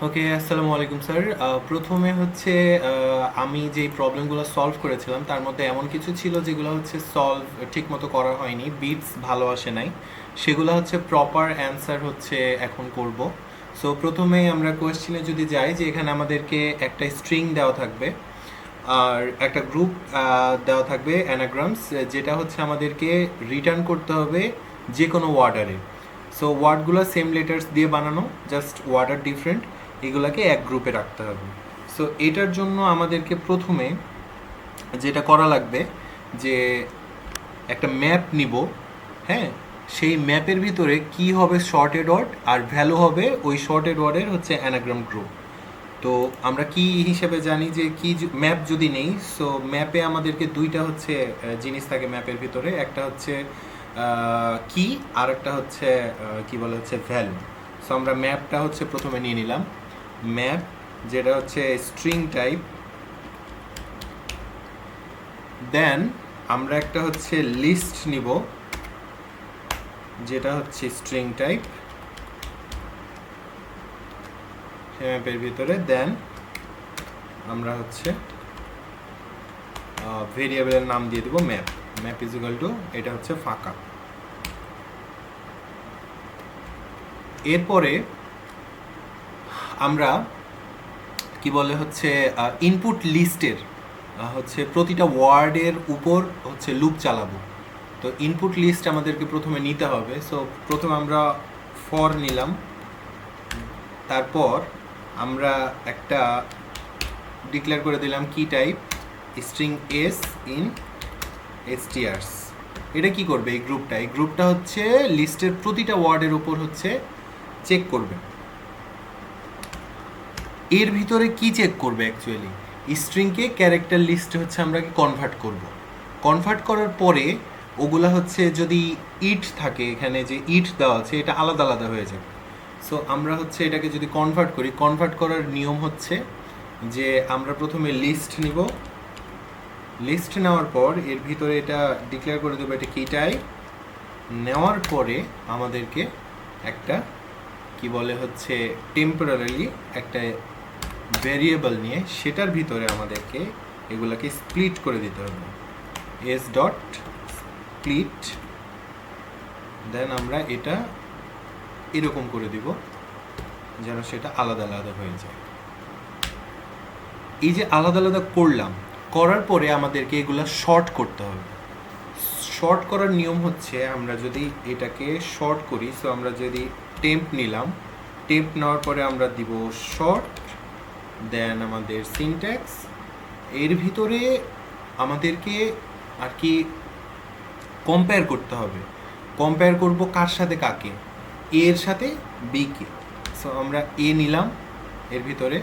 ওকে, আসসালামু আলাইকুম স্যার। প্রথমে হচ্ছে আমি যেই প্রবলেমগুলো সলভ করেছিলাম তার মধ্যে এমন কিছু ছিল যেগুলো হচ্ছে সলভ ঠিকমতো করা হয়নি, বিটস ভালো আসে নাই। সেগুলো হচ্ছে প্রপার অ্যান্সার হচ্ছে এখন করব। সো প্রথমে আমরা কোয়েশ্চেনে যদি যাই, যে এখানে আমাদেরকে একটা স্ট্রিং দেওয়া থাকবে আর একটা গ্রুপ দেওয়া থাকবে অ্যানাগ্রামস, যেটা হচ্ছে আমাদেরকে রিটার্ন করতে হবে যে কোনো ওয়ার্ডারে। সো ওয়ার্ডগুলো সেম লেটার্স দিয়ে বানানো, জাস্ট ওয়ার্ডার ডিফারেন্ট, এগুলাকে এক গ্রুপে রাখতে হবে। সো এটার জন্য আমাদেরকে প্রথমে যেটা করা লাগবে, যে একটা ম্যাপ নিব। হ্যাঁ, সেই ম্যাপের ভিতরে কি হবে শর্টেড ওয়ার্ড, আর ভ্যালু হবে ওই শর্টেড ওয়ার্ডের হচ্ছে অ্যানাগ্রাম গ্রুপ। তো আমরা কি হিসেবে জানি যে কি ম্যাপ যদি নেই, সো ম্যাপে আমাদেরকে দুইটা হচ্ছে জিনিস থাকে ম্যাপের ভিতরে, একটা হচ্ছে কি, আর একটা হচ্ছে কি বলে হচ্ছে ভ্যালু। সো আমরা ম্যাপটা হচ্ছে প্রথমে নিয়ে নিলাম। ম্যাপ যেটা হচ্ছে স্ট্রিং টাইপ, দেন আমরা একটা হচ্ছে লিস্ট নিব যেটা হচ্ছে স্ট্রিং টাইপ ম্যাপের ভিতরে, দেন আমরা হচ্ছে ভেরিয়েবলের নাম দিয়ে দেবো map. Map is equal to, এটা হচ্ছে ফাঁকা। এরপরে আমরা কি বলে হচ্ছে ইনপুট লিস্টের হচ্ছে প্রতিটা ওয়ার্ডের উপর হচ্ছে লুপ চালাবো। তো ইনপুট লিস্ট আমাদেরকে প্রথমে নিতে হবে। সো প্রথমে আমরা ফর নিলাম, তারপর আমরা একটা ডিক্লেয়ার করে দিলাম কি টাইপ স্ট্রিং এস ইন এসটিআরস। এটা কি করবে, এই গ্রুপটা হচ্ছে লিস্টের প্রতিটা ওয়ার্ডের উপর হচ্ছে চেক করবে। এর ভিতরে কি চেক করবে অ্যাকচুয়ালি, স্ট্রিংকে ক্যারেক্টার লিস্টে হচ্ছে আমরা কি কনভার্ট করব। কনভার্ট করার পরে ওগুলা হচ্ছে যদি ইট থাকে, এখানে যে ইট দেওয়া আছে এটা আলাদা আলাদা হয়ে যাবে। সো আমরা হচ্ছে এটাকে যদি কনভার্ট করি, কনভার্ট করার নিয়ম হচ্ছে যে আমরা প্রথমে লিস্ট নিব। লিস্ট নেওয়ার পর এর ভিতরে এটা ডিক্লেয়ার করে দেবো এটা কি টাইপ। নেওয়ার পরে আমাদেরকে একটা কি বলে হচ্ছে টেম্পোরারিলি একটা ভেরিয়েবল নিয়ে সেটার ভিতরে আমাদেরকে এগুলাকে স্প্লিট করে দিতে হবে। এস ডট স্প্লিট, দেন আমরা এটা এরকম করে দিব যেন সেটা আলাদা আলাদা হয়ে যায়। এই যে আলাদা আলাদা করলাম, করার পরে আমাদেরকে এগুলা শর্ট করতে হবে। শর্ট করার নিয়ম হচ্ছে আমরা যদি এটাকে শর্ট করি, সো আমরা যদি টেম্প নিলাম, টেম্প নেওয়ার পরে আমরা দিব শর্ট, দেন আমাদের সিনট্যাক্স। এর ভিতরে আমাদেরকে আর কি কম্পেয়ার করতে হবে। কম্পেয়ার করব কার সাথে কাকে, এর সাথে বিকে। সো আমরা এ নিলাম, এর ভিতরে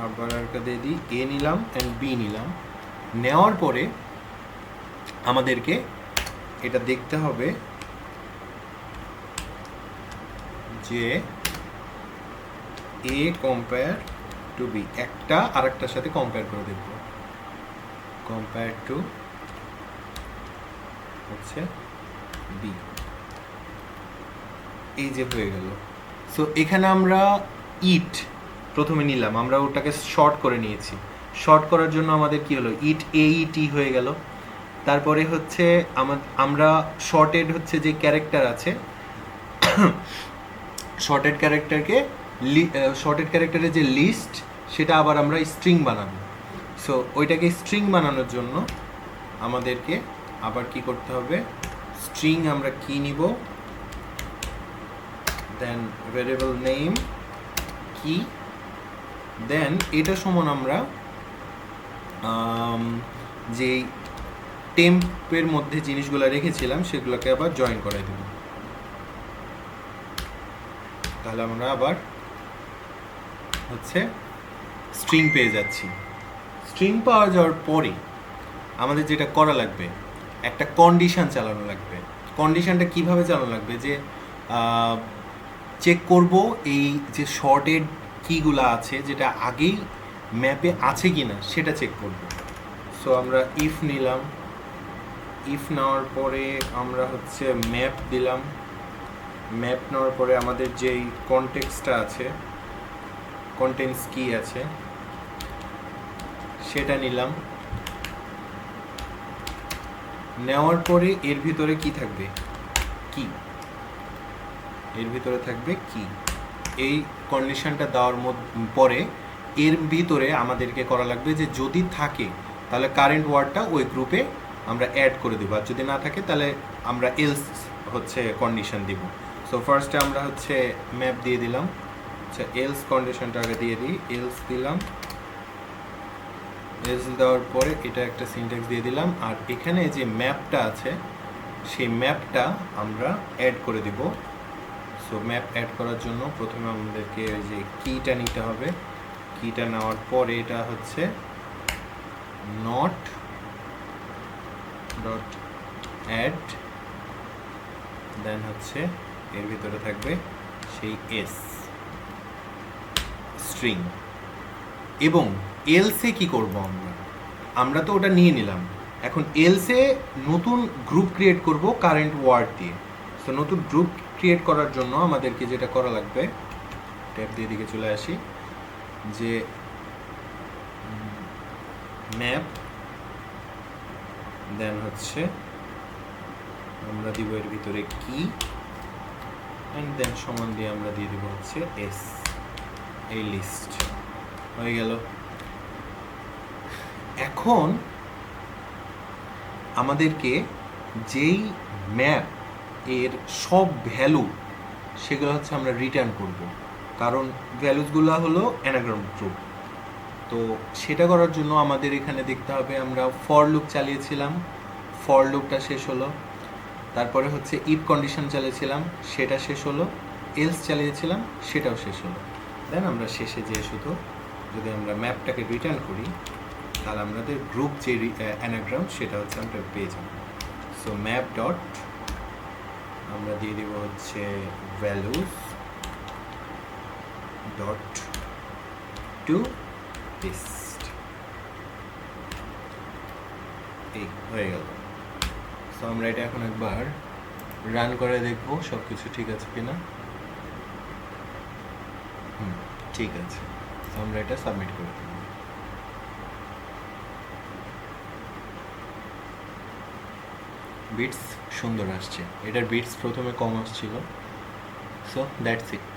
আবার একটা দিয়ে দিই, এ নিলাম অ্যান্ড বি নিলাম। নেওয়ার পরে আমাদেরকে এটা দেখতে হবে যে এ কম্পেয়ার টু বি, একটা আর একটার সাথে কম্পেয়ার করে দেখব। কম্পেয়ার টু হচ্ছে বি, এই যে হয়ে গেল। সো এখানে আমরা ইট প্রথমে নিলাম, আমরা ওটাকে শর্ট করে নিয়েছি। শর্ট করার জন্য আমাদের কি হলো, ইট এ টি হয়ে গেল। তারপরে হচ্ছে আমরা শর্টেড হচ্ছে যে ক্যারেক্টার আছে, শর্টেড ক্যারেক্টারকে শর্টেড ক্যারেক্টারের যে লিস্ট সেটা আবার আমরা স্ট্রিং বানাবো। সো ওইটাকে স্ট্রিং বানানোর জন্য আমাদেরকে আবার কি করতে হবে, স্ট্রিং আমরা কি নিব, দেন ভেরিয়েবল নেম কি, দেন এটা সমান আমরা যেই টেম্পের মধ্যে জিনিসগুলো রেখেছিলাম সেগুলোকে আবার জয়েন করাই দেব। তাহলে আমরা আবার হচ্ছে স্ট্রিং পেয়ে যাচ্ছি। স্ট্রিং পাওয়া যাওয়ার পরে আমাদের যেটা করা লাগবে, একটা কন্ডিশন চালানো লাগবে। কন্ডিশনটা কিভাবে চালানো লাগবে, যে চেক করব এই যে শর্টেড কিগুলো আছে যেটা আগেই ম্যাপে আছে কি না সেটা চেক করব। সো আমরা ইফ নিলাম, ইফ নেওয়ার পরে আমরা হচ্ছে ম্যাপ দিলাম, ম্যাপ নেওয়ার পরে আমাদের যেই কনটেক্সটটা আছে, কন্টেন্টস কি আছে সেটা নিলাম। নেওয়ার পরে এর ভিতরে কি থাকবে, কি, এর ভিতরে থাকবে কি। এই কন্ডিশনটা দেওয়ার পরে এর ভিতরে আমাদেরকে করা লাগবে যে যদি থাকে তাহলে কারেন্ট ওয়ার্ডটা ওই গ্রুপে আমরা অ্যাড করে দেবো, আর যদি না থাকে তাহলে আমরা এলস হচ্ছে কন্ডিশন দিব। সো ফার্স্টে আমরা হচ্ছে ম্যাপ দিয়ে দিলাম, আচ্ছা এলস কন্ডিশনটা আগে দিয়ে দিই, এলস দিলাম। এলস দেওয়ার পরে এটা একটা সিনট্যাক্স দিয়ে দিলাম, আর এখানে যে ম্যাপটা আছে সেই ম্যাপটা আমরা অ্যাড করে দিব। সো ম্যাপ অ্যাড করার জন্য প্রথমে আমাদেরকে ওই যে কিটা নিতে হবে। কিটা নেওয়ার পরে এটা হচ্ছে নট ডট অ্যাড, দেন হচ্ছে এর ভিতরে থাকবে সেই এস স্ট্রিং। এবং এলসে কি করব আমরা, আমরা তো ওটা নিয়ে নিলাম, এখন এলসে নতুন গ্রুপ ক্রিয়েট করব কারেন্ট ওয়ার্ড দিয়ে। তো নতুন গ্রুপ ক্রিয়েট করার জন্য আমাদেরকে যেটা করা লাগবে, ট্যাব দিয়ে দিকে চলে আসি, যে ম্যাপ, দেন হচ্ছে আমরা দিব এর ভিতরে কি, অ্যান্ড দেন সমান দিয়ে আমরা দিয়ে দিব হচ্ছে এস, এই লিস্ট হয়ে গেল। এখন আমাদেরকে যেই ম্যাপ এর সব ভ্যালু সেগুলো হচ্ছে আমরা রিটার্ন করব, কারণ ভ্যালুসগুলো হলো অ্যানাগ্রাম গ্রুপ। তো সেটা করার জন্য আমাদের এখানে দেখতে হবে, আমরা ফর লুপ চালিয়েছিলাম, ফর লুপটা শেষ হলো, তারপরে হচ্ছে ইফ কন্ডিশন চালিয়েছিলাম, সেটা শেষ হলো, এলস চালিয়েছিলাম, সেটাও শেষ হলো। দেন আমরা শেষে যে শুধু যদি আমরা ম্যাপটাকে রিটার্ন করি তাহলে আমাদের গ্রুপ যে অ্যানাগ্রাম সেটা হচ্ছে আমরা পেয়ে যাব। সো ম্যাপ ডট আমরা দিয়ে দিব হচ্ছে ভ্যালুস ডট টু লিস্ট, এই হয়ে গেল। সো আমরা এটা এখন একবার রান করে দেখব সব কিছু ঠিক আছে কিনা। ঠিক আছে, তো আমরা এটা সাবমিট করে দেব। বিটস সুন্দর আসছে, এটার বিটস প্রথমে কম আসছিল। So that's it.